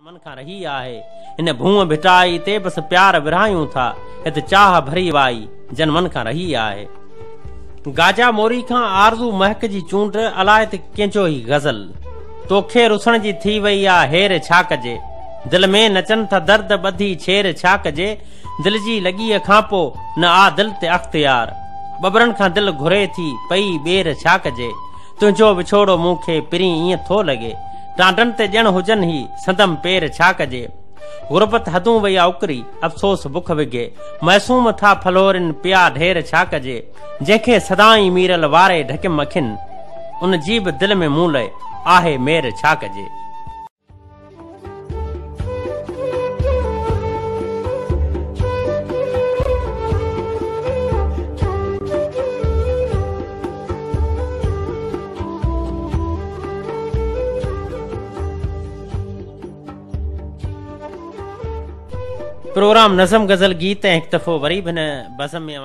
मन खां रही आहे इन भूम भिटाई ते बस प्यार विरहायूं था हित चाह भरी वाई जन मन खां रही आहे। गाजा मोरी खां आरज़ू महक जी चूंड अलाए त कंहिंजो ई गज़ल तोखे रुसण जी थी वई आ हेर छा कजे दिल में नचन था दर्द ॿधी छेर छा कजे दिल जी लॻीअ खां पो न आ दिल ते अख्तियार बबरनि खां दिल घुरे थी पई ॿेर छा कजे तुंहिंजो विछोड़ो मूंखे पिरी ईअं थो लॻे टांडनि ते ॼण हुजनि ही संदम पेर छा कजे गुरबत हदूं वई आ उकरी अफ़सोस बुख विघे मासूम था फलोरनि पिया ढेर छा कजे जंहिंखे सदाई मीरल वारे ढके मखिन उन जी बि दिल में मूं लाइ आहे मेर छा कजे। प्रोग्राम नज़म गज़ल गीत एक दफ़ो वरी बिन बज़म में